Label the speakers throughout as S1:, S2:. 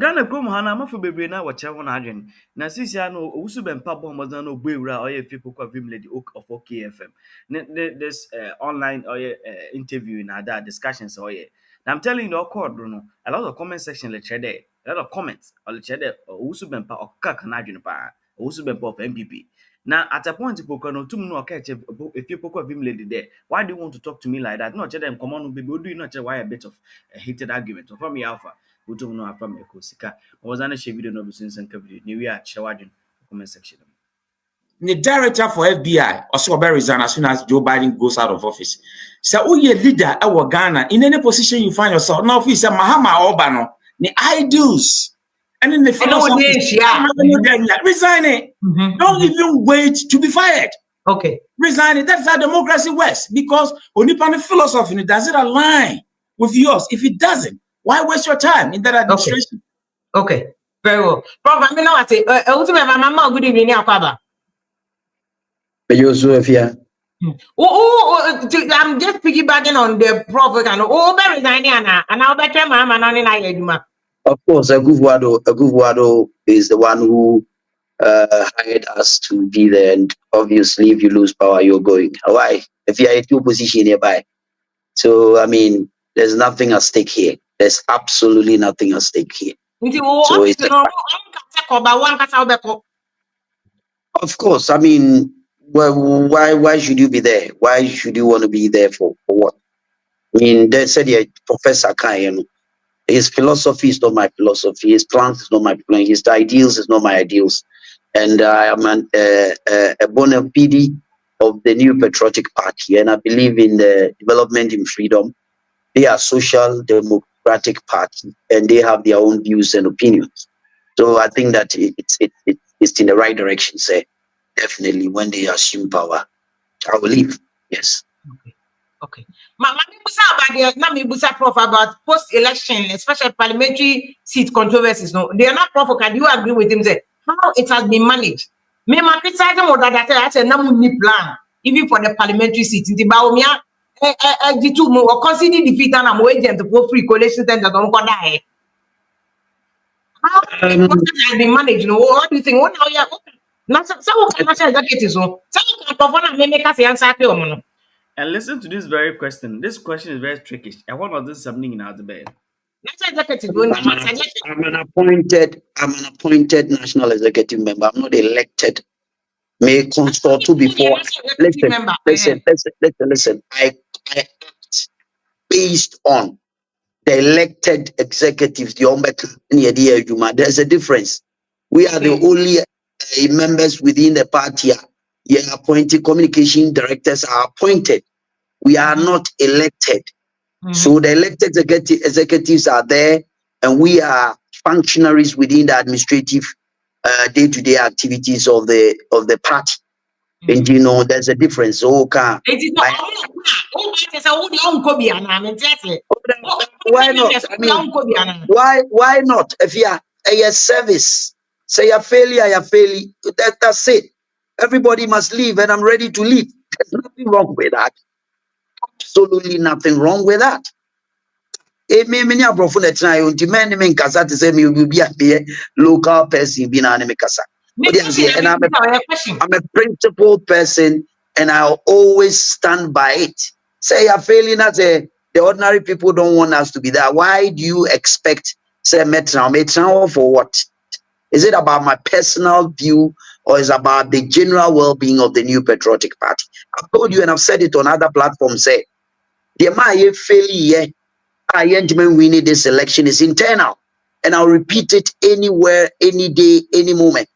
S1: Ghana Chrome Hana Mafu Bebrina, what I want again. Now, since I know Owusu Bempeh Bomazano Bewra or people call VIM Lady Oak of OKFM. This online or interview in that discussions or now I'm telling you, no call Bruno. A lot of comment section let's there. A lot of comments or let's there. Owusu Bempeh or Kakanajun Pa, Owusu Bempeh of NPP. Now, at a point, people can no catch if you poke VIM Lady there. Why do you want to talk to me like that? Not them come on, baby. Do you not why a bit of a heated argument? From me, Alpha. Utum no afam ekosika. Was an share video no business and video. New year shawadin comment section.
S2: The director for FBI also resign as soon as Joe Biden goes out of office. So who ye leader our Ghana in any position you find yourself. Now if you say Mahama Obano, the ideals and in the resign it. Don't even wait to be fired.
S3: Okay.
S2: Resign it. That's how democracy works. Because only pan philosophy does it align with yours. If it doesn't, why waste your time in that administration?
S3: Okay. Very well. Prof, I mean, now I say, ultimately, my mama, good evening, Akwaba.
S4: I'm just
S3: piggybacking on the prof. Resigning, and I'll bet my mama.
S4: Of course, Aguvwado is the one who hired us to be there, and obviously, if you lose power, you're going. Why? If you're in your position nearby. So, I mean, there's nothing at stake here. There's absolutely nothing at stake here. So of course, I mean, well, why should you be there? Why should you want to be there for what? I mean, they said Professor Kayen, his philosophy is not my philosophy, his plans is not my plan, his ideals is not my ideals. And I am a bona fide of the New Patriotic Party, and I believe in the development in freedom. They are social democratic party, and they have their own views and opinions. So I think that it's in the right direction. Say, definitely when they assume power, I will leave. Yes.
S3: Okay. Prof, about post-election, especially parliamentary seat controversies. No, they are not prof. Can you agree with him? Say how it has been managed. Me ma criticize more that that's a namu plan even for the parliamentary seat. In the Baumia, the two more consider defeat and I'm waiting to go free coalition then that don't go die. How it has been managed? No, what do you think? What now? Yeah. Now, some national executives. So, some perform and make us answer to.
S1: And listen to this very question. This question is very tricky. I want to do something in our debate.
S4: I'm an appointed national executive member. I'm not elected. May consult to before. Listen. I act based on the elected executives. There's a difference. We are the only members within the party. Appointed communication directors are appointed. We are not elected. So the elected executives are there, and we are functionaries within the administrative day-to-day activities of the party. And you know, there's a difference. Why not? I mean, why not? If you are a service, say you're failure, that's it. Everybody must leave, and I'm ready to leave. There's nothing wrong with that. Absolutely nothing wrong with that. Local person and I'm a principled person, and I'll always stand by it. Say you're failing as the ordinary people don't want us to be there. Why do you expect say metro for what? Is it about my personal view, or is it about the general well-being of the New Patriotic Party? I've told you, and I've said it on other platforms, say the my failure winning this election is internal, and I'll repeat it anywhere, any day, any moment.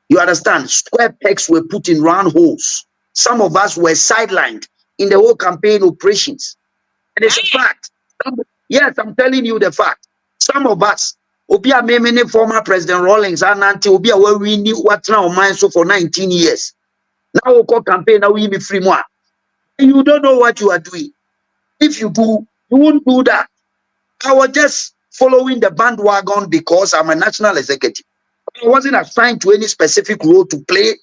S4: You understand? Square pegs were put in round holes. Some of us were sidelined in the whole campaign operations, and it's a fact. Yes, I'm telling you the fact. Some of us, Obia Memene, former President Rawlings, and until Obia where we knew what now mine so for 19 years. Now we call campaign, now we be free more. You don't know what you are doing. If you do, you won't do that. I was just following the bandwagon because I'm a national executive. I wasn't assigned to any specific role to play.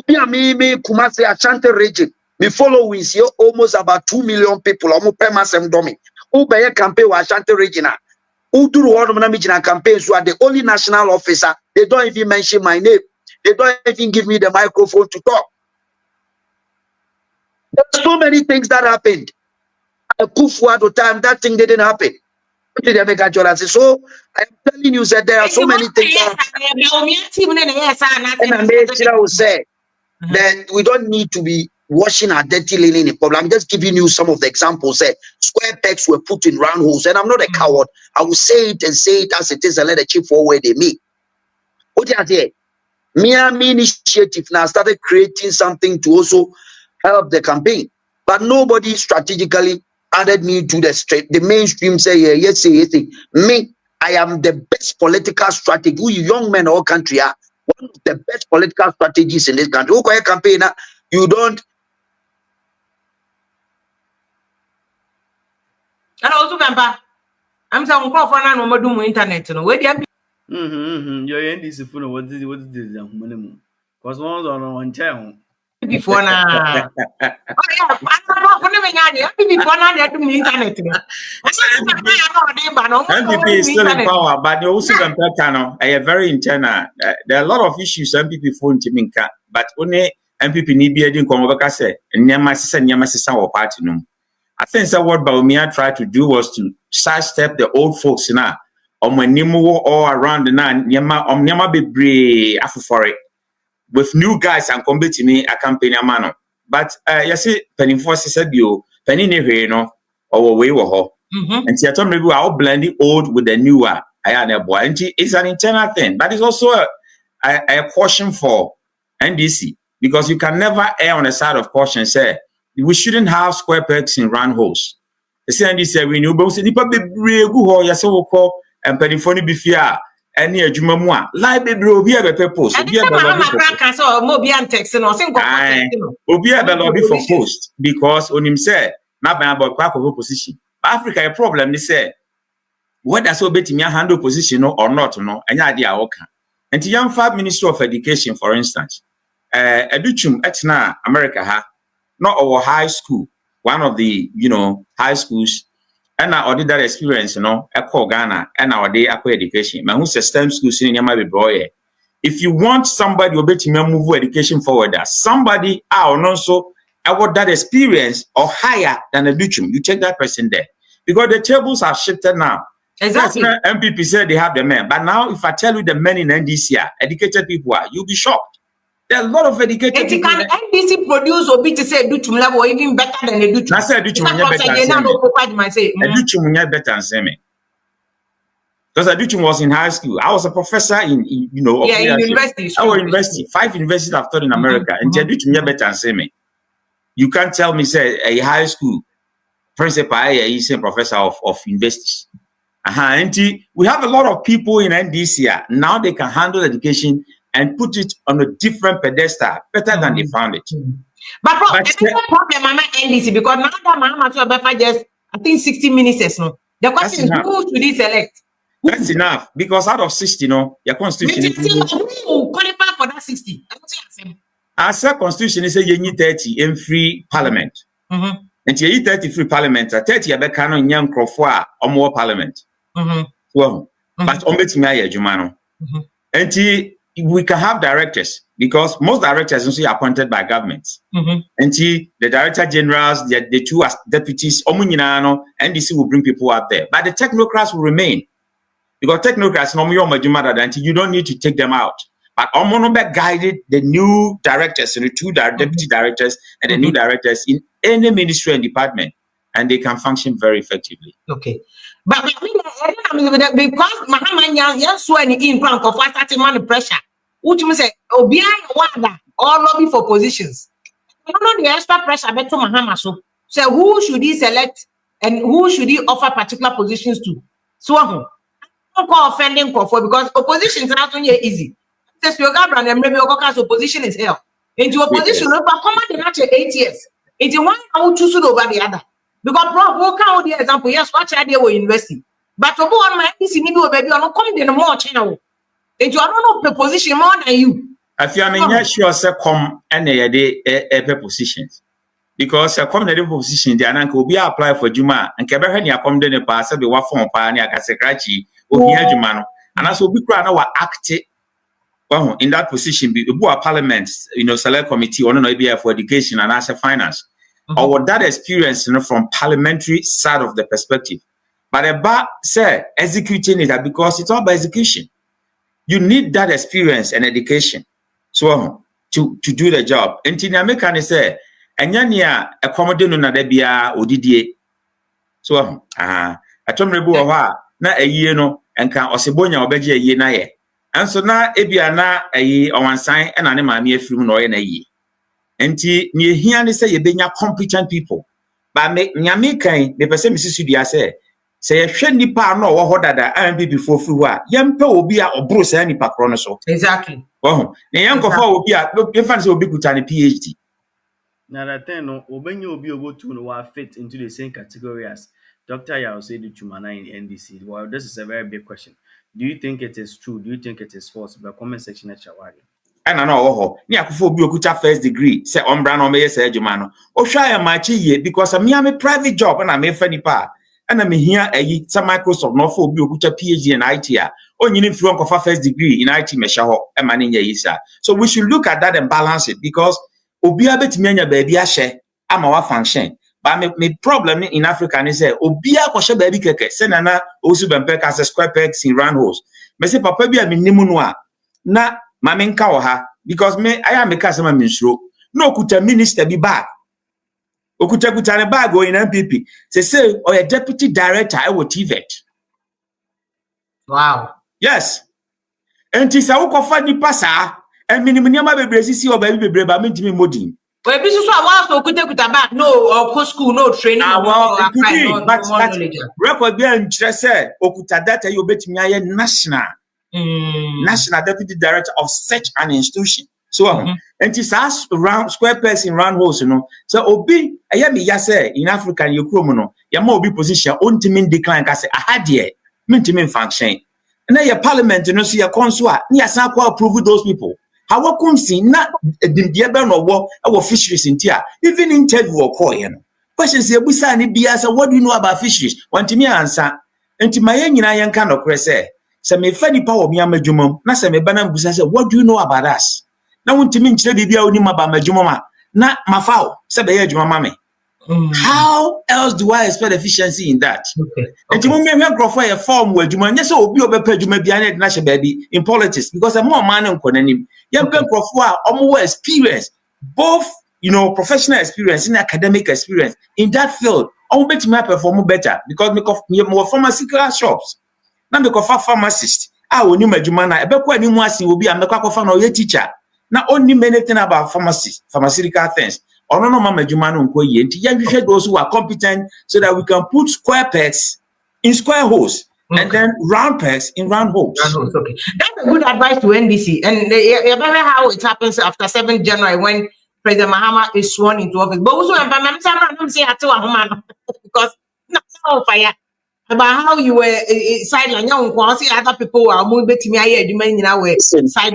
S4: Me Kumasi Ashanti region. Me followings here almost about 2 million people. Almost per mass domi. Ubeye campaign wa Ashanti region. Uduru Honomanamijina campaigns who are the only national officer. They don't even mention my name. They don't even give me the microphone to talk. There's so many things that happened. At the time, that thing didn't happen. So I'm telling you that there are so many things and I made sure I will say that we don't need to be washing our dirty linen in public. I'm just giving you some of the examples. Square pegs were put in round holes, and I'm not a coward. I will say it and say it as it is and let the chief forward they me. What do you say? Miami initiative now started creating something to also help the campaign, but nobody strategically added me to the mainstream. Say yes. Me, I am the best political strategy. We young men in our country are one of the best political strategies in this country. Okay, campaign you don't.
S3: And also, Bempeh, I'm saying, "Go for now. No more internet. No, where do you?"
S1: Your NDC phone. What is this? Because one on one chair.
S3: Before now. Oh yeah, I'm not going to be before now. They do internet.
S2: NPP is still in power, but the Owusu Bempeh channel are very internal. There are a lot of issues NPP phone to minka, but only NPP need be adding Komobaka say, and Yamasisa or party no. I think that what Baumia tried to do was to sidestep the old folks now. When Nimu all around the nine, Nyama be brave for it. With new guys and combating a campaign a mano. But you see, Penny Force said you, Penny no, or way or and Seattle maybe I'll blend the old with the newer. I had a boy, and it's an internal thing, but it's also a caution for NDC because you can never err on the side of caution. Say we shouldn't have square pegs in round holes. The NDC we knew, but we nipa be brave go or yourself call and Penny Funny be fear. Any a jumamwa, like baby, will be a purpose. Will be a lobby for post because on him said, not by about quack of opposition. Africa, a problem, they say, what does so betting your handle position or not, no, any idea, okay. And the young fab Minister of Education, for instance, Educhum etna America, not our high school, one of the, high schools. And I did that experience, I call Ghana and our day education. My who's STEM schools in Yamabe boy. If you want somebody who bet me move education forward, somebody also about that experience or higher than a Duchum, you take that person there. Because the tables have shifted now. Exactly. MPP said they have the men. But now if I tell you the men in NDC are educated people are, you'll be shocked. There are a lot of educated people.
S3: Can NDC produce or be to say Duchum level or even better than a Duchum?
S2: I said Duchum better than me. Because Duchum was in high school. I was a professor in
S3: university.
S2: I was university. 5 universities I've taught in America. And Duchum better than me. You can't tell me say a high school principal is a professor of universities. And we have a lot of people in NDC now they can handle education and put it on a different pedestal, better than they found it.
S3: But the problem I'm at NDC because now that Mama just I think 60 minutes. No, the question is who should he select?
S2: That's enough because out of 60, your constitution
S3: who qualify for that 60.
S2: Our constitution is a you need 30 in free parliament. And you need 30 free parliament, 30 you can on young crofwa or more parliament. Well, but on bet me Jumano. And we can have directors because most directors also are appointed by governments. And the director generals, the 2 as deputies, NDC will bring people out there. But the technocrats will remain. Because technocrats, you don't need to take them out. But Omonobe guided the new directors and the 2 deputy directors and the new directors in any ministry and department. And they can function very effectively.
S3: Okay. But because Mahamanya, yes, when in front of starting money pressure, which means Obia Wanda or lobby for positions. I don't know the extra pressure better Mahama. So who should he select and who should he offer particular positions to? So don't call offending because opposition is not easy. Says your government and maybe your opposition is hell. Into opposition, come on, 8 years. Into one I will choose over the other. Because the example, yes, what idea we investing. But to go on my PC, baby, I'm not coming in more channel. And you don't know the position more than you.
S2: If you are not sure, say come and a positions. because a community position the ananka will be apply for juma and kebe ni akom de ne pa se be wa form pa ni akasekrachi obi adwuma no and also obi kura na wa act in that position be a parliament, select committee or no be for education and as a finance or what that experience from parliamentary side of the perspective. But about say executing it because it's all about execution. You need that experience and education so to do the job. And Tinameka say Anyania accommodate no na bia odidie. So atomrebu na a year no and can osebonya obeje a year na ye. And so now ebiana on sign and anima me film no na ye. Enti me here say ye benya competent people. But me nyame kan the person Mrs. Sudia say ye hwe nipa no wo hodada NPP for free a yempe obi a obro say nipa kro no so.
S3: Exactly.
S2: Oh, na yankofo obi a ye fan say obi kuta ne PhD.
S1: Now that thing no obenye obi ogo to no fit into the same category as Dr. Yao said the Chumana in NDC. Well, this is a very big question. Do you think it is true? Do you think it is false? But comment section at Shawari.
S2: And no ho ni akofo obi okuta first degree say ombra no me say adwuma no o hwa ya machi ye because me am a private job na me fa nipa and me here ayi some Microsoft no for obi okuta PhD in IT a onyini fru onkofa first degree in IT me hwa ho e ma ne nya yi sa. So we should look at that and balance it because obi abetimi anya ba bia hye ama wa function. But me problem in Africa is say obi akoshe ba bi keke say na Owusu Bempeh ka say square pegs in round holes. Me say papa bi a me nimu no a na Mamenka oha because me I am a customer minsro no kuta minister be back okuta ne bag go in NPP say or a deputy director I will TVET.
S3: Wow.
S2: Yes. Enti sa ukofa nipa sa and minimum bebre sisi or baby bebre ba mentimi modin.
S3: Well, this is what was kuta back no or school no training
S2: it could be, but record be say okuta data you betimi aye national national deputy director of such an institution. So and it is round square pegs in round holes, So obi me ya say in Africa you no ya ma obi position ontimin decline ka say ahadie mintimin function. And then your parliament so your council ni asan kwa approve those people. How come see na dimdia be no wo our fisheries in tia even interview or call questions say busa ni bia say what do you know about fisheries? Want me answer. Enti maye nyina yen kan okre say se me fa nipa wo me amadwumam na se me bana mbusa say what do you know about us na wontimi nkyere bibia oni ma ba amadwumam na mafao se be ye adwuma ma me how else do I expect efficiency in that enti mo me grofo ye form wo adwuma nya se obi obepa adwuma bia na na hye baabi in politics because more man nkonanim ye be grofo a omo wo experience both professional experience and academic experience in that field omo betimi perform better because me more pharmaceutical shops na me kofa pharmacist oni madwuma na ebekọ animu ase obi a mekọ akofa na oye teacher na onni anything about pharmaceutical things ono no madwuma no nko ye nti ya hwehwe those who are competent so that we can put square pegs in square holes and then round pegs in round holes.
S3: Okay, that's a good advice to NDC and how it happens after 7th January when President Mahama is sworn into office. But also I'm saying because now fire about how you were sideline. Other people are moving to me.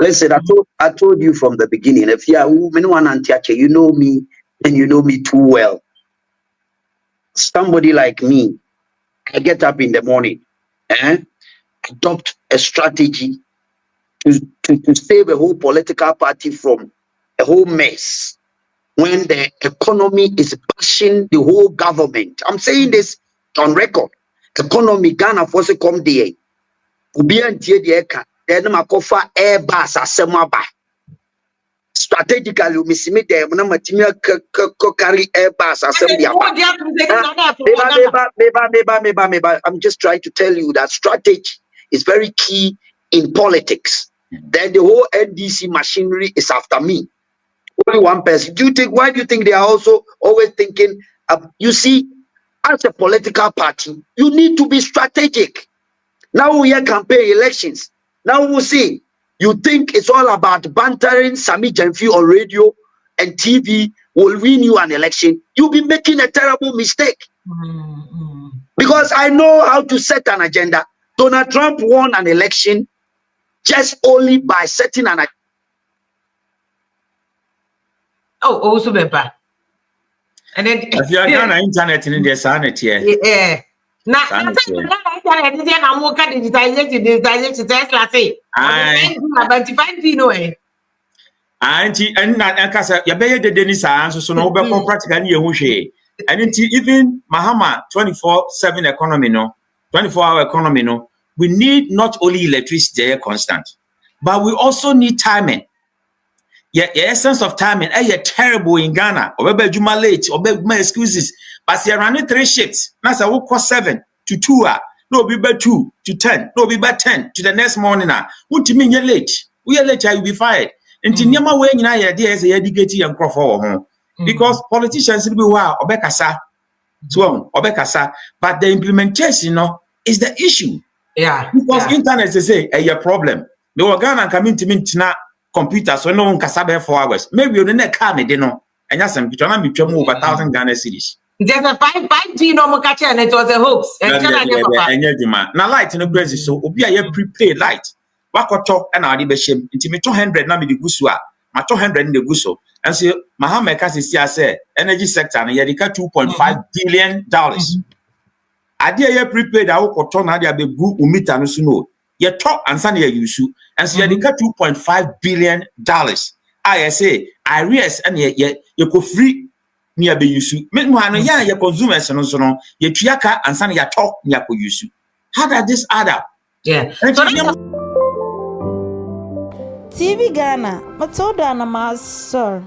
S4: Listen, I told you from the beginning. If you are anyone you know me and you know me too well. Somebody like me, I get up in the morning and adopt a strategy to save a whole political party from a whole mess when the economy is bashing the whole government. I'm saying this on record. Economy Ghana for se come there. Ubi antie de eka. Then makofa airbus asema ba. Strategically, we see me there. Muna matimi carry airbus asema ba. I'm just trying to tell you that strategy is very key in politics. Then the whole NDC machinery is after me. Only one person. Why do you think they are also always thinking? You see, as a political party, you need to be strategic. Now we are campaign elections. Now we'll see. You think it's all about bantering Sami Jenfi on radio and TV will win you an election. You'll be making a terrible mistake. Because I know how to set an agenda. Donald Trump won an election just only by setting an agenda.
S3: Owusu Bempeh. And then
S2: if you are Ghana internet in the sanity,
S3: yeah. Now, internet is now more digitization. Tesla say, but if I do know
S2: and not Casa, you bear the Dennis answer, so no better practically you and even Mahama 24/7 economy, no 24-hour economy, no. We need not only electricity constant, but we also need timing. Yeah, essence of timing. Terrible in Ghana. Or maybe Juma late, or maybe my excuses. But you're running 3 shifts. That's a work 7 to 2 hours. No, be by 2 to 10. No, be by 10 to the next morning. What do you mean you're late? We are late, you'll be fired. And to Nema way in idea is a educated and crop because politicians will be wow, Obekasa. So Obekasa. But the implementation, is the issue.
S3: Yeah.
S2: Because internet, they say, a problem. The Ghana coming to me now. Computer, so no one can sub 4 hours. Maybe you didn't come, and that's some picture. I'm over 1,000 Ghana cities.
S3: There's a 5G no more catcher, and it was a hoax.
S2: Now, light in the crazy, so be a prepaid light. Wakoto and I'll be shame. Into 200 Nami the Gusua, my 200 in the Guso. And so, Mahama Cassia said, energy sector, and Yadika $2.5 billion. I dear prepaid, I will turn out the good umita no suno. You talk and Sunday Owusu, and so you got $2.5 billion. I say, I realize, and you go free near be Owusu. Meanwhile, your consumers and so on, you triaka and Sunday you talk near Owusu. How does this add up?
S3: Yeah.
S5: TV Ghana, Matilda and Sir.